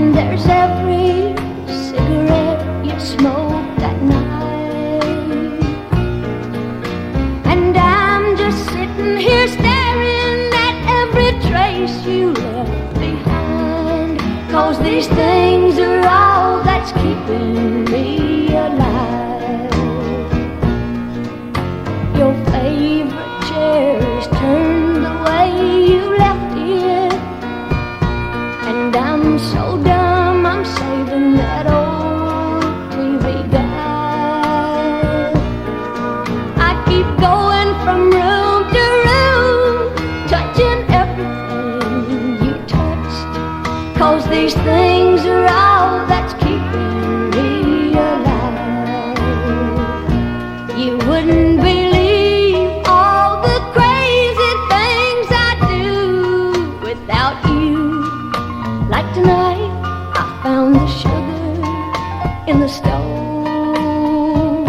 And there's every cigarette you smoked that night. And I'm just sitting here staring at every trace you left behind. 'Cause these things are all that's keeping me alive. Your favorite chair is turned the way you left it. And I'm so dumb, I'm saving that old TV guide. I keep going from room to room, touching everything you touched. 'Cause these things are all that's keeping me alive. You wouldn't believe all the crazy things I do without you. Like tonight, I found the sugar in the stove,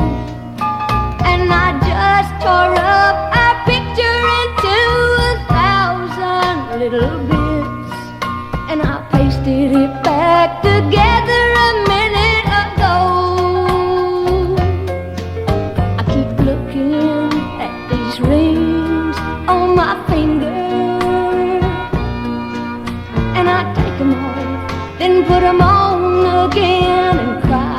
and I just tore up our picture into 1,000 little bits, and I pasted it back together a minute ago. I keep looking at these rings on my finger, and I take them off, then put them on again and cry.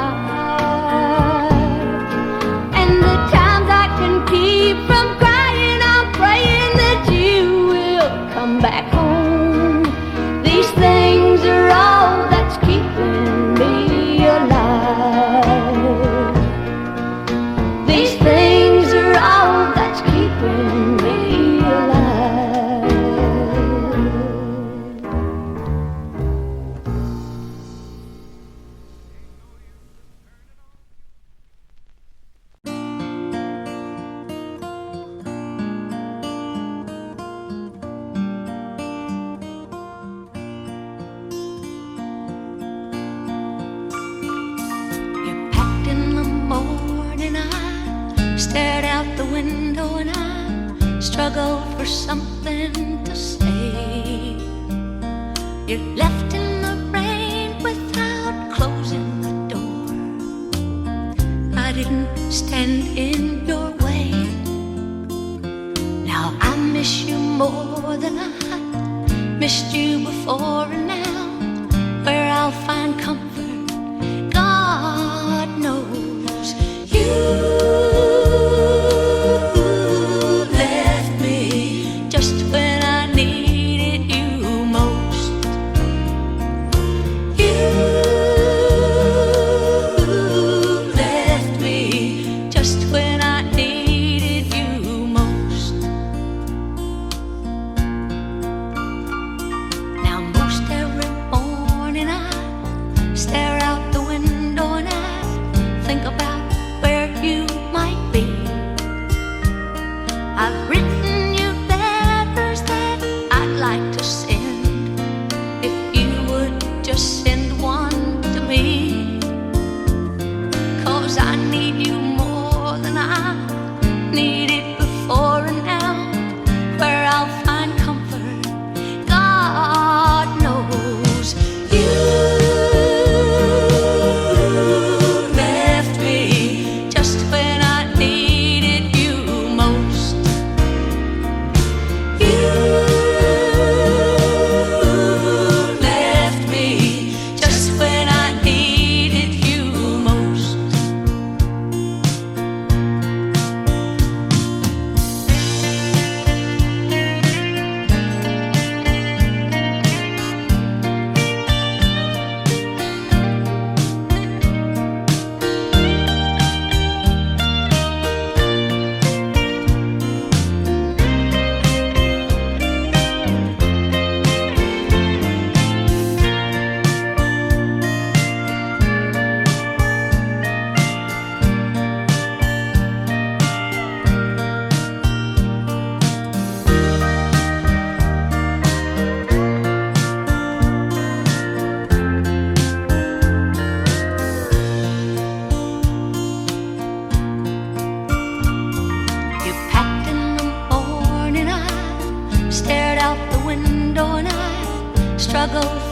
And the times I can keep from crying, I'm praying that you will come back home. These things are all that's keeping me alive. These things are all that's keeping me alive. You packed in the morning, I stared out the window and I struggled for something to say. You left in the rain without closing the door. I didn't stand in your way. Now I miss you more than I missed you before, and now where I'll find comfort, God knows. You left me just when I needed you most. You left me just when I needed you most. Now most every morning I stare out the window and I think about where you might be. I've written you letters that I'd like to send, if you would just send one to me. 'Cause I need you more than I needed before, and now where I'll find comfort, God knows. You left me just when I needed you most. You left me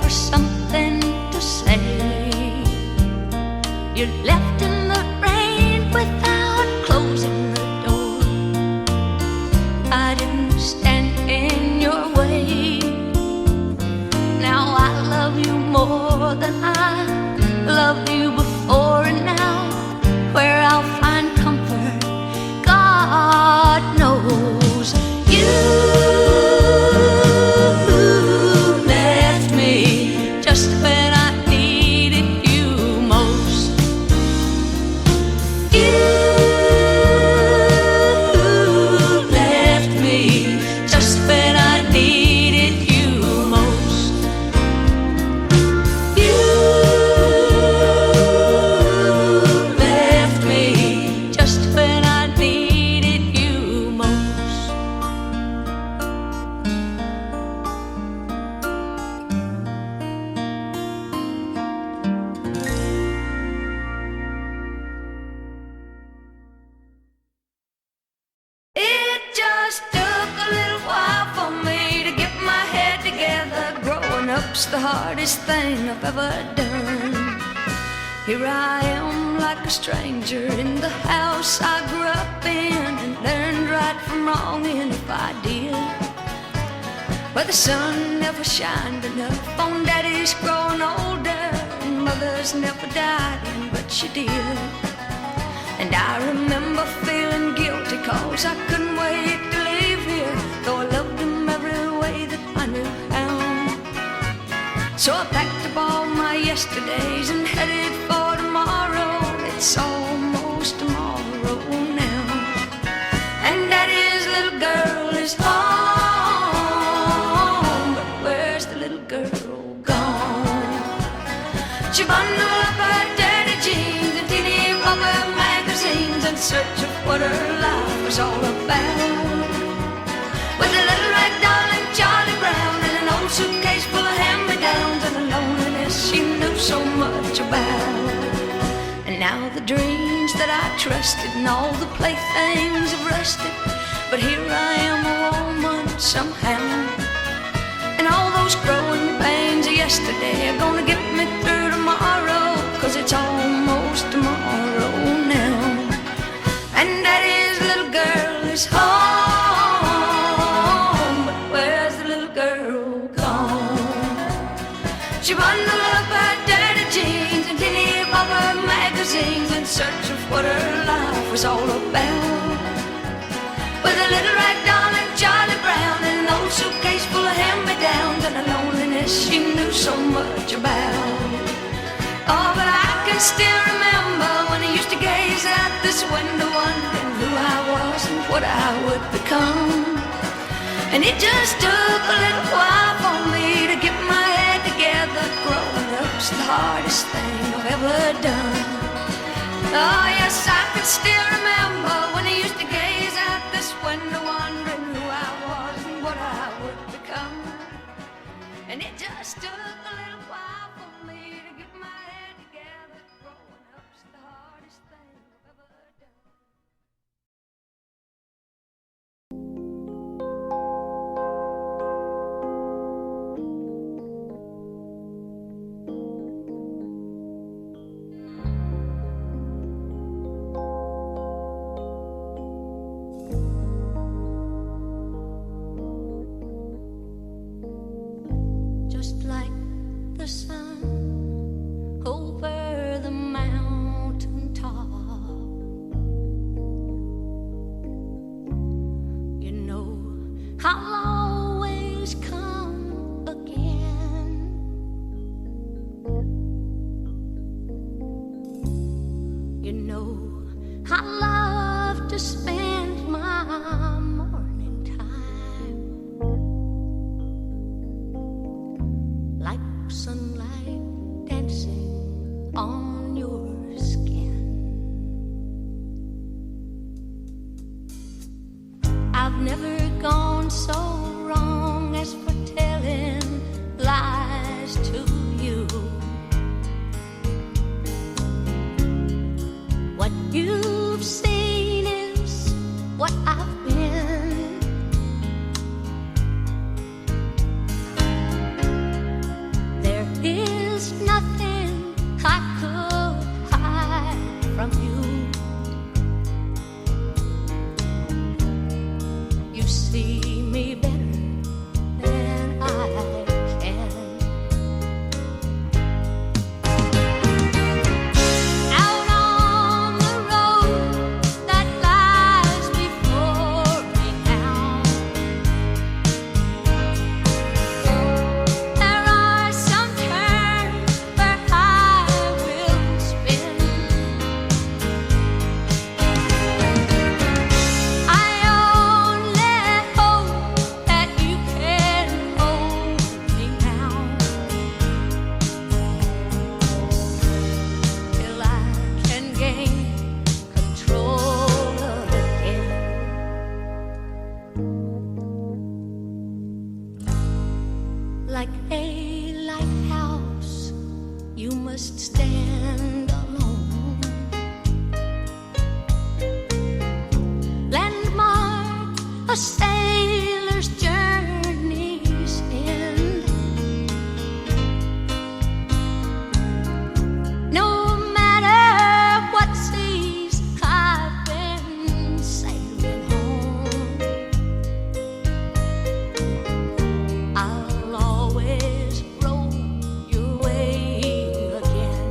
for something to say. You're left in the rain without closing the door. I didn't stand in your way. Now I love you more than I loved you before, and now where I'll find comfort, God knows. You left me just when I needed you most. You left me just when I needed you most. You left me just when I needed you most. It just took a little while for me to get my head together. Growing up's the hardest thing I've ever done. Here I am like a stranger in the house I grew up in, and learned right from wrong, and if I did, where the sun never shined enough on daddy's growing older, and mother's never died in, but she did. And I remember feeling guilty cause I couldn't wait to leave here, though I loved him every way that I knew how. So I packed up all my yesterdays and headed for tomorrow. It's almost tomorrow now, and daddy's little girl is home. But where's the little girl gone? She bundled up her dirty jeans and teeny rubber magazines in search of what her life was all about, with a little rag doll and Charlie Brown and an old suitcase full of hand-me-downs and a loneliness she knew so much about. And now the dreams that I trusted and all the playthings have rusted, but here I am a woman somehow, and all those growing pains of yesterday are gonna get me through tomorrow, cause it's almost tomorrow now, and daddy's little girl is home. But where's the little girl gone? She bundled up her dirty jeans and teeny rubber magazines in search of what her life was all about, with a little rag doll and Charlie Brown and an old suitcase full of hand-me-downs and a loneliness she knew so much about. Oh, but I can still remember when I used to gaze out this window wondering who I was and what I would become. And it just took a little while for me to get my head together. Growing up's the hardest thing I've ever done. Oh yes, I can still remember when I used to gaze out this window wondering who I was and what I would become. And it just took a little while for me to get my head together. Growing up's the hardest thing I've ever done. Just like the sun over the mountain top, you know I'll always come again. You know I love to spend my morning time like sunlight dancing on your skin. I've never gone so wrong as for telling lies to you. What you've seen is what I've been. There must stand alone. Landmark a sailor's journey's end. No matter what seas I've been sailing home, I'll always roll your way again.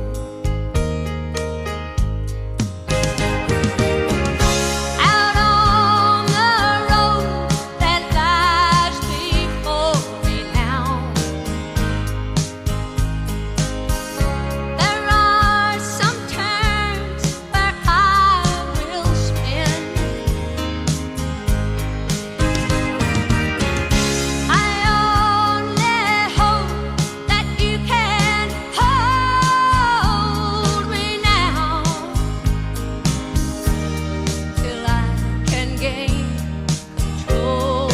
Out on the road that lies before me now, there are some turns where I will spin. I only hope that you can hold me now till I can gain control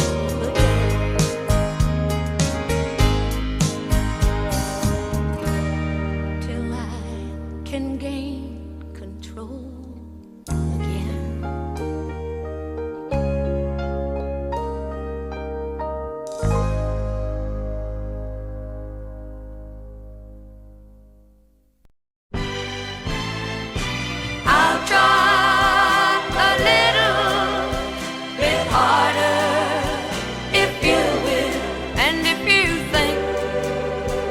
again. Till I can gain control again. I'll try a little bit harder if you will, and if you think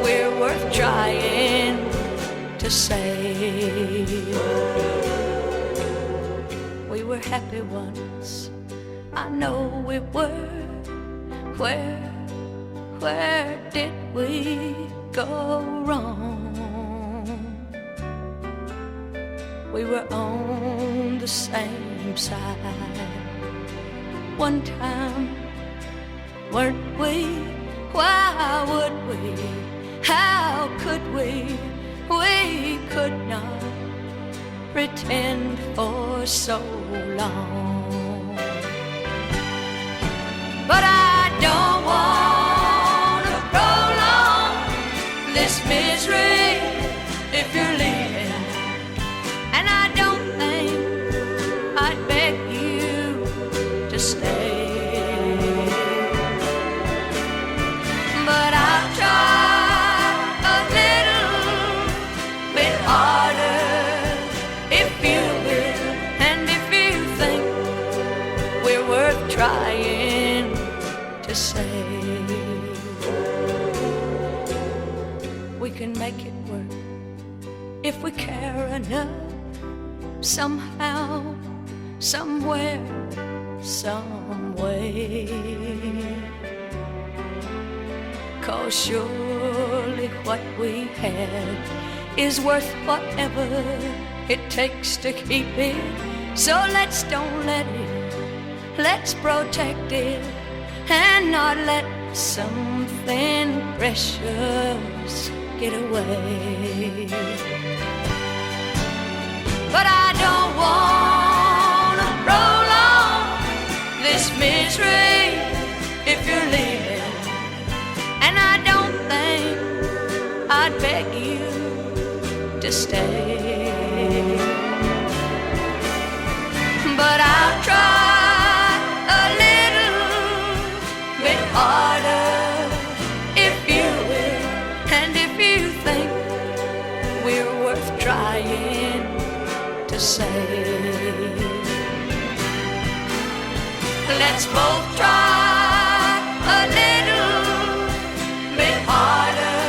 we're worth trying to save. We were happy once, I know we were. Where did we go wrong? We were on the same side one time, weren't we? Why would we? How could we? We could not pretend for so long. But I don't want to prolong this misery if you're leaving, and I don't think I'd beg you to stay. But I'll try a little bit harder if you will, and if you think we're worth trying to save. We can make it work if we care enough, somehow, somewhere, some way. 'Cause surely what we have is worth whatever it takes to keep it. So don't let it, let's protect it, and not let something precious get away. But I don't want to prolong this misery if you're leaving, and I don't think I'd beg you to stay. But I'll try a little bit harder if you will, and if you think we're worth trying to save. Let's both try a little bit harder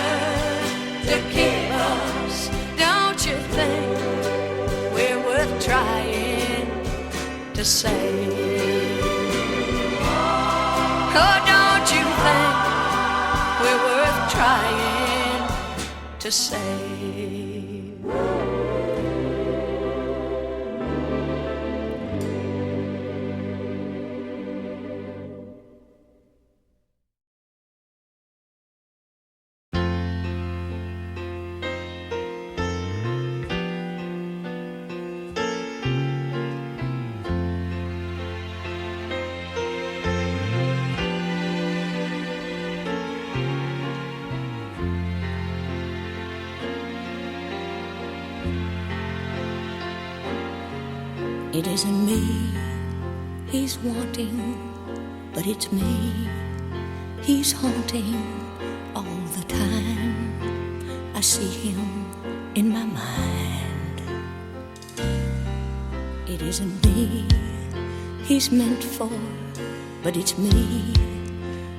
to keep us. Don't you think we're worth trying to save? Oh, don't you think we're worth trying to save? It isn't me he's wanting, but it's me he's haunting all the time. I see him in my mind. It isn't me he's meant for, but it's me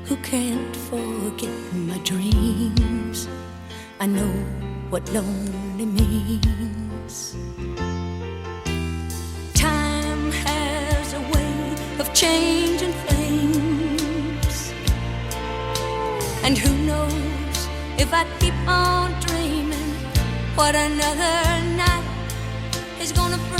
who can't forget my dreams. I know what lonely means. Time has a way of changing things, and who knows if I keep on dreaming what another night is gonna bring.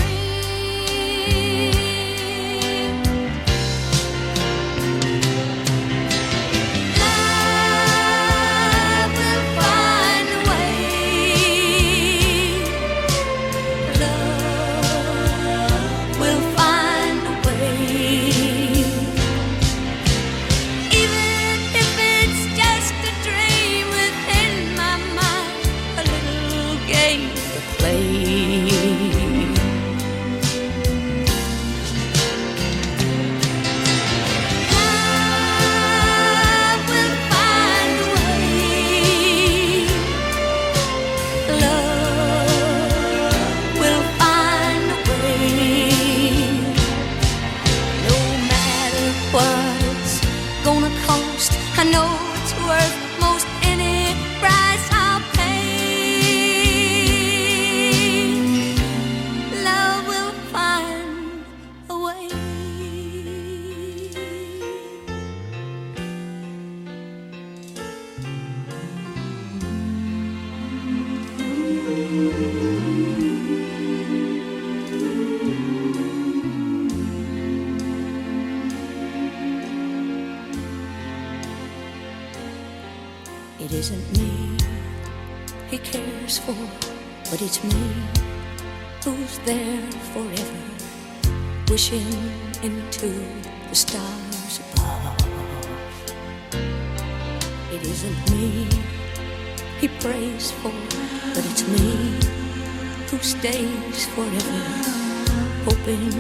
It isn't me he cares for, but it's me who's there forever, wishing into the stars above. It isn't me he prays for, but it's me who stays forever, hoping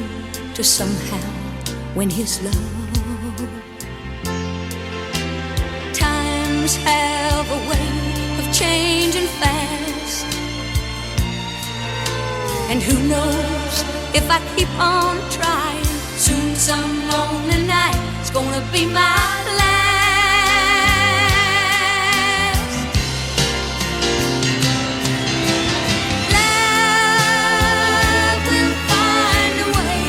to somehow win his love. Have a way of changing fast, and who knows if I keep on trying, soon some lonely night is gonna be my last. Love will find a way.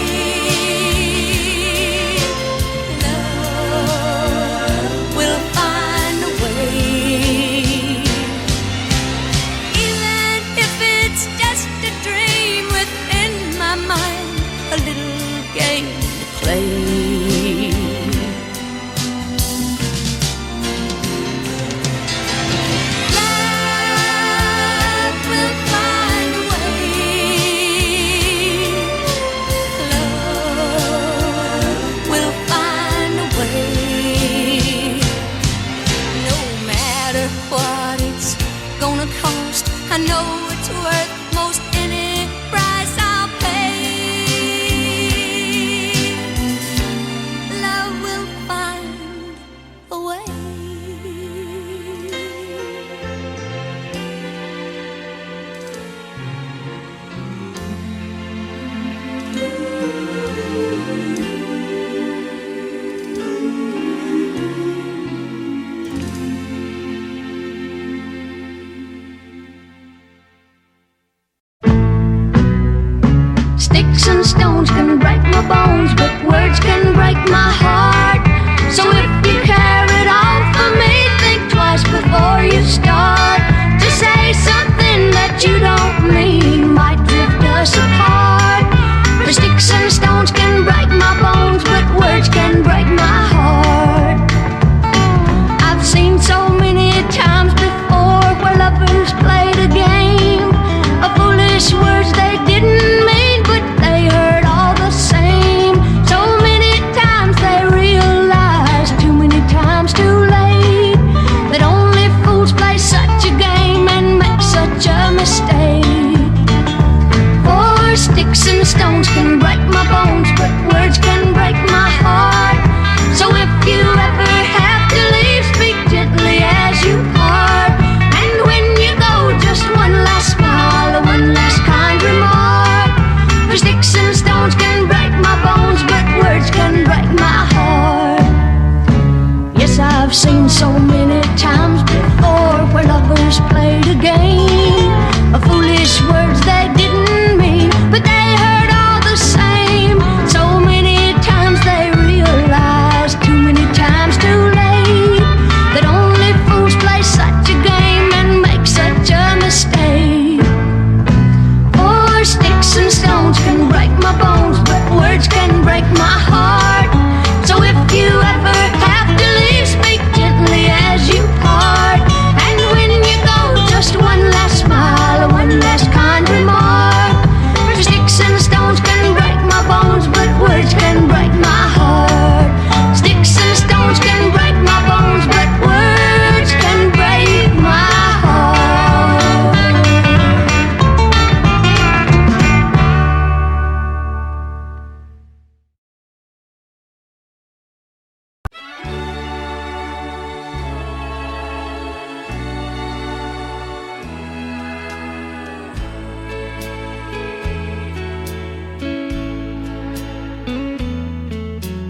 Love will find a way. Even if it's just a dream within my mind, a little game to play. Love will find a way. Love will find a way. No matter what it's gonna cost, I know it's worth most any price I'll pay. Love will find a way. Sticks and stones can break my bones, but words can break my heart. So if you care at all for me, think twice before you start. To say something that you don't mean might drift us apart. For sticks and stones can break my bones, but words can break my heart. I've seen so many times before where lovers played a game of foolish words they didn't mean, but they hurt all the same. So many times they realized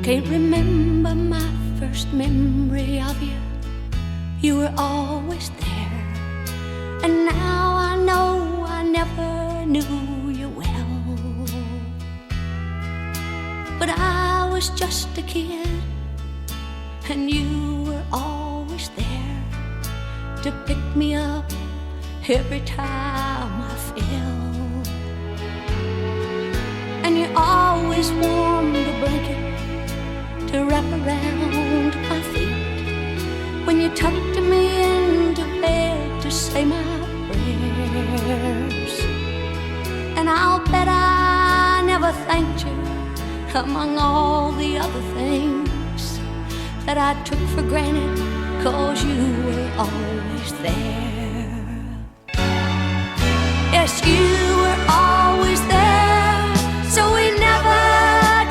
Can't remember my first memory of you. You were always there. And now I know I never knew you well. But I was just a kid, and you were always there to pick me up every time I fell. And you always warmed a blanket to wrap around my feet when you tucked me into bed to say my prayers. And I'll bet I never thanked you among all the other things that I took for granted, 'cause you were always there. Yes, you were always there, so we never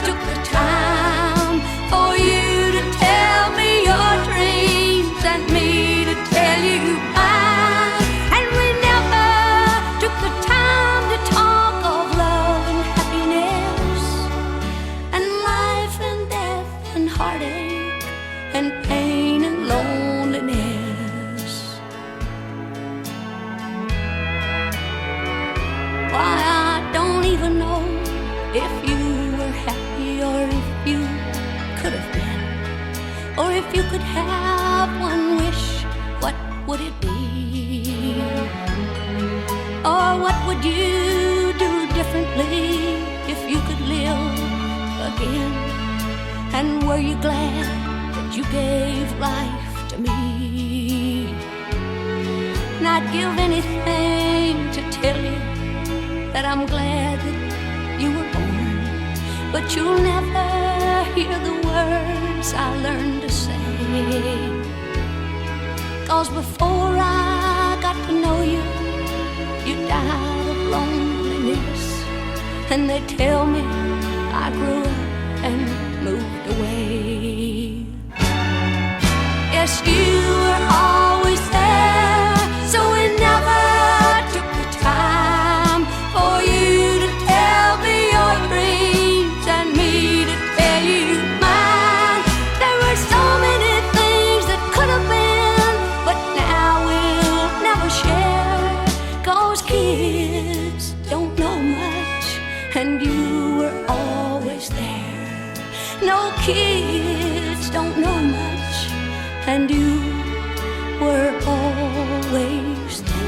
took the time for you to tell me your dreams and me to tell you mine. And we never took the time to talk of love and happiness and life and death and heartache and pain and loneliness. Why, I don't even know if you were happy or if you could have been, or if you could have one wish, what would it be? Or what would you do differently if you could live again? And were you glad that you gave life to me? And I'd give anything to tell you that I'm glad that you were born, but you'll never hear the words I learned to say. 'Cause before I got to know you, you died of loneliness. And they tell me I grew up and moved away. Yes, you were always there, so we never took the time for you to tell me your dreams and me to tell you mine. There were so many things that could have been, but now we'll never share, 'cause kids don't know much, and you were always there. No, kids don't know much, and you were always there.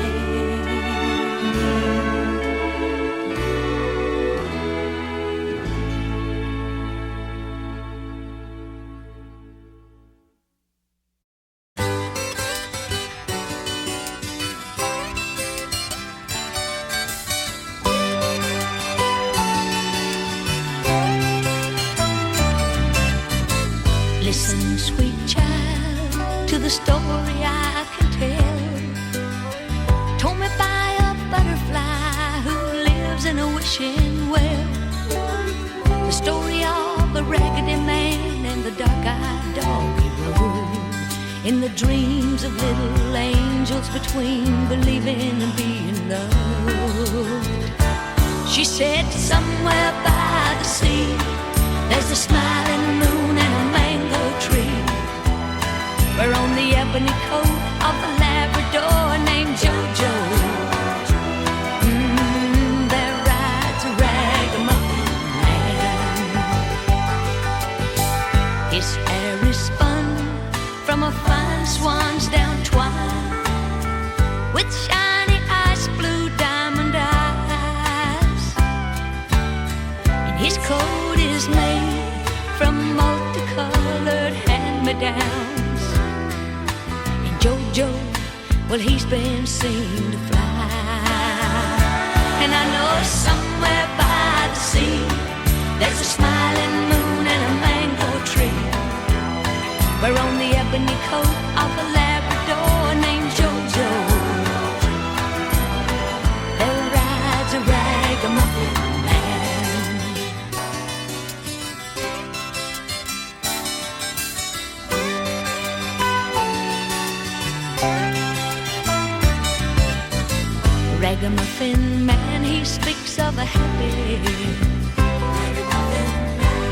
Listen, sweet child, to the story I can tell, told me by a butterfly who lives in a wishing well. The story of a raggedy man and the dark-eyed dog he rode, in the dreams of little angels between believing and being loved. She said somewhere by the sea there's a smiling moon and a mango tree, where on the ebony coat of a Labrador named Jojo, there rides a ragamuffin man. His hair is spun from a fine swan's down twine, with shiny ice blue diamond eyes, and his coat is made from multicolored hand-me-downs. And Jojo, well, he's been seen to fly. And I know somewhere by the sea there's a smiling moon and a mango tree, where on the ebony coat of a Labrador named Jojo, there rides a ragamuffin man. Ragamuffin man, he speaks of a happy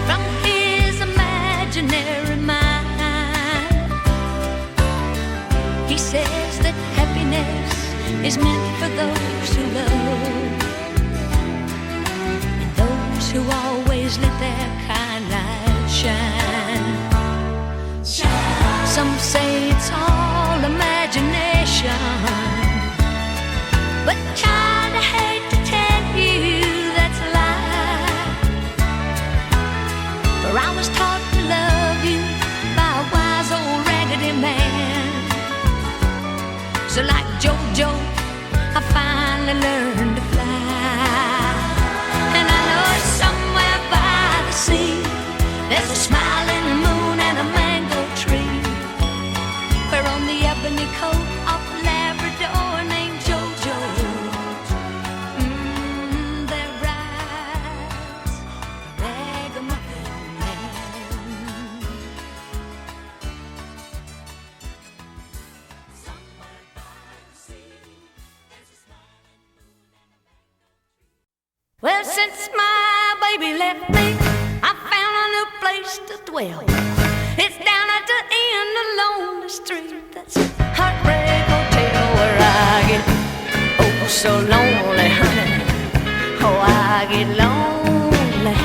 from his says that happiness is meant for those who love, and those who always let their kind light shine. Some say it's all imagination, but child, I hate to tell you that's a lie. For I was taught to love you by a wise old raggedy man. So like JoJo, I finally learned to fly. And I know somewhere by the sea there's a smiling moon and a mango tree, where on the ebony coat of a Labrador named JoJo, there rides a ragamuffin man. Well, since my baby left me, I found a new place to dwell. It's down at the end of Lonely Street. That's a Heartbreak Hotel where I get oh so lonely, honey. Oh, I get lonely.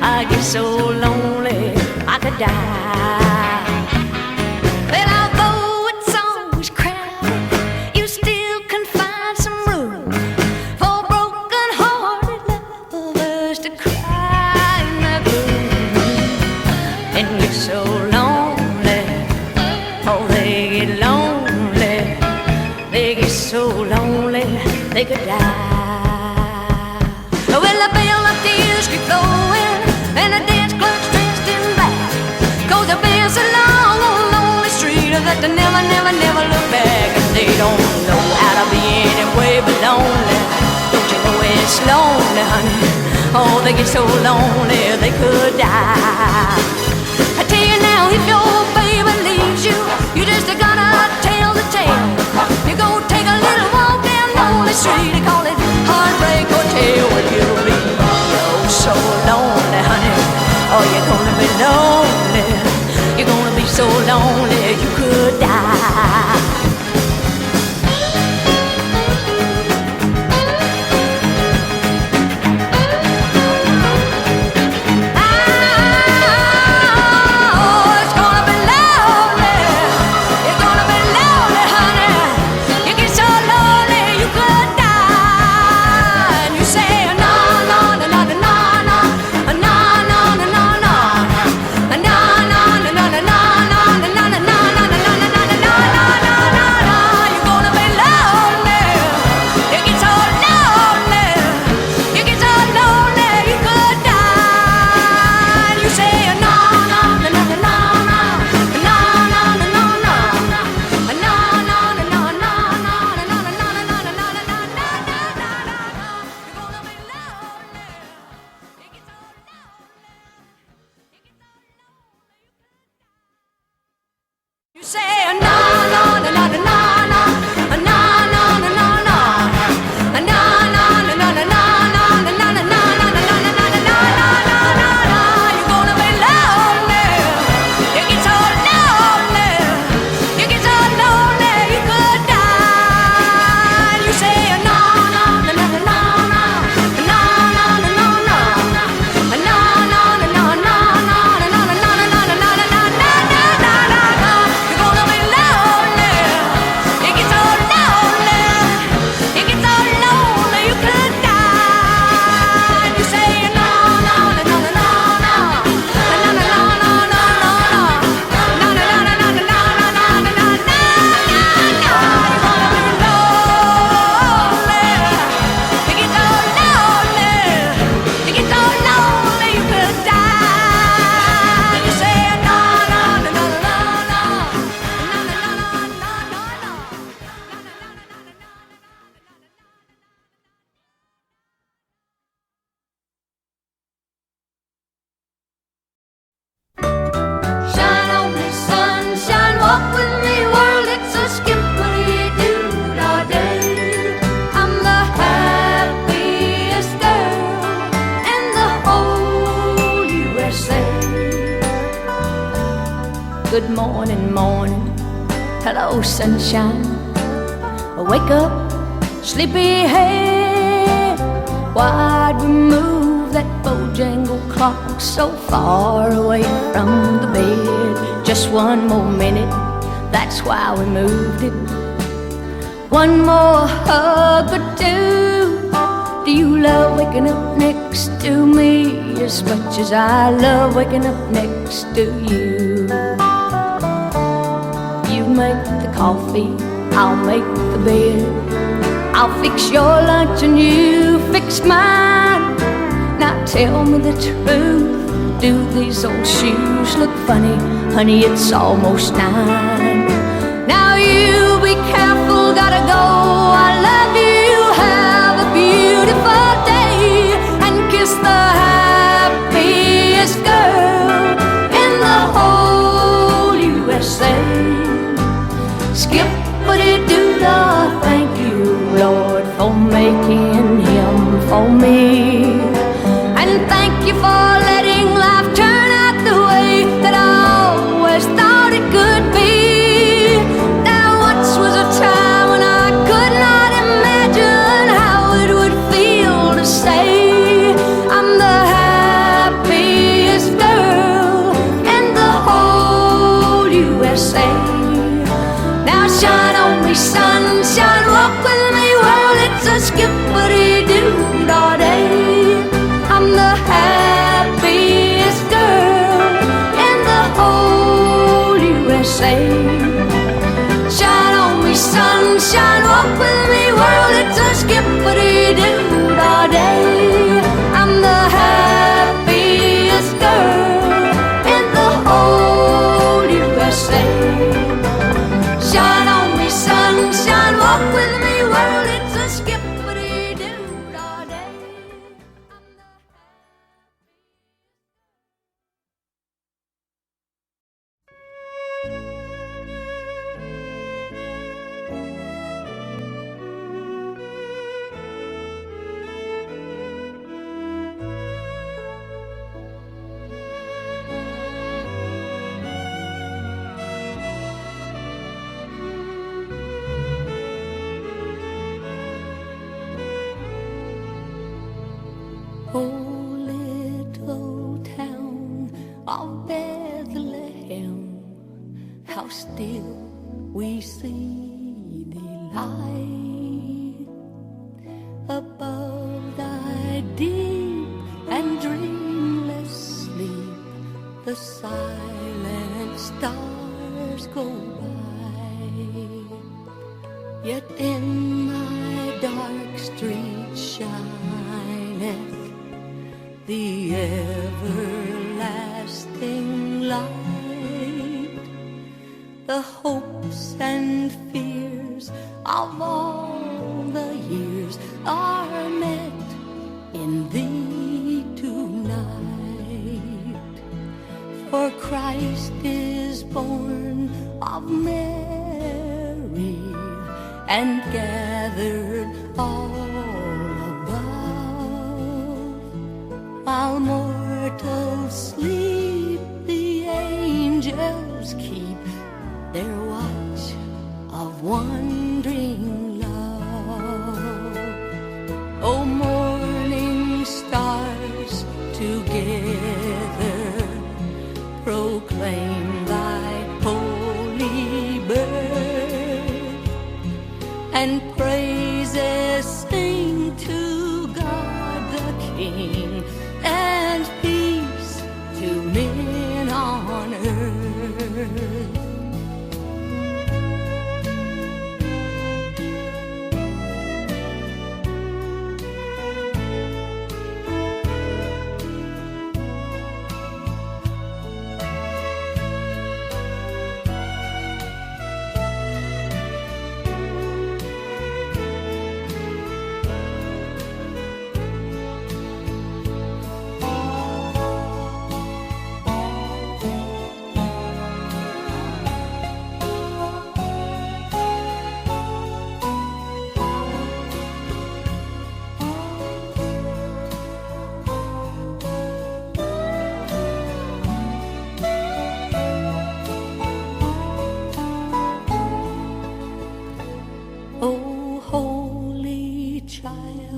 I get so lonely I could die. Well, although it's always crowded, you still can find some room for broken-hearted lovers to cry in the gloom. And get so lonely, oh, they get lonely. They get so lonely they could die. Well, the bell up the hills keep flowing, and the dance clerk's dressed in black, 'cause the bell's so long on Lonely Street that they never, never, never look back. And they don't know how to be any way but lonely. Don't you know it's lonely, honey? Oh, they get so lonely they could die. I tell you now, if your baby leaves you, you just gotta tell the tale. You go take a little walk down Lonely Street and call it Heartbreak Hotel, and you'll be oh so lonely, honey. Oh, you're gonna be lonely. You're gonna be so lonely you could die. Good morning, morning, hello sunshine. Wake up, sleepyhead. Why'd we move that Bojangle clock so far away from the bed? Just one more minute, that's why we moved it. One more hug or two. Do you love waking up next to me as much as I love waking up next to you? You make the coffee, I'll make the bed. I'll fix your lunch and you fix mine. Now tell me the truth, do these old shoes look funny? Honey, it's almost 9. Now you be careful, gotta go. I love you, have a beautiful day, and kiss the happiest girl in the whole USA. Skippity-doo-dah, thank you, Lord, for making him for me. And thank you for letting life turn out the way that I always thought it could be. Now once was a time when I could not imagine how it would feel to say I'm the happiest girl in the whole USA. Now shine on me, sunshine, walk with me, well, it's a skippity-doo-dah day. I'm the happiest girl in the whole USA. Shine on me, sunshine, walk with me, well, it's a skippity-doo-dah day. I'm the happiest girl in the whole USA. Shine on me, sunshine, walk with me, well, it's a skippity-doo-dah day. Oh, little town of Bethlehem, how still we see thee lie above thy deep and dreamless sleep. The silent stars go by, yet in thy dark street shineth the everlasting light. The hopes and fears of all the years are met in thee tonight. For Christ is born of Mary and gathered all above. While mortals sleep, the angels keep their watch of wondering love. O morning stars, together proclaim thy holy birth, and praises sing to God the King, and peace to men on earth.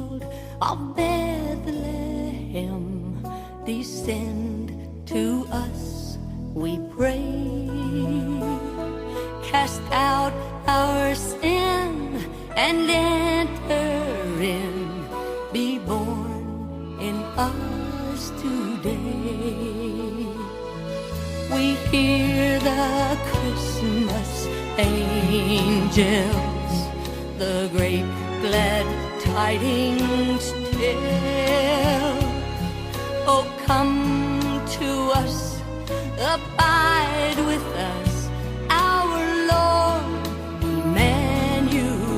child of Bethlehem, descend to us, we pray. Cast out our sin and enter in. Be born in us today. We hear the Christmas angels, the great glad tidings tell. Oh, come to us, abide with us, our Lord Emmanuel.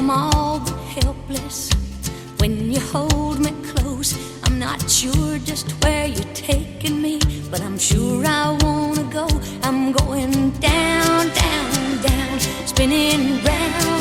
I'm all but helpless when you hold me close. I'm not sure just where you're taking me, but I'm sure I wanna go. I'm going down, down, down, spinning round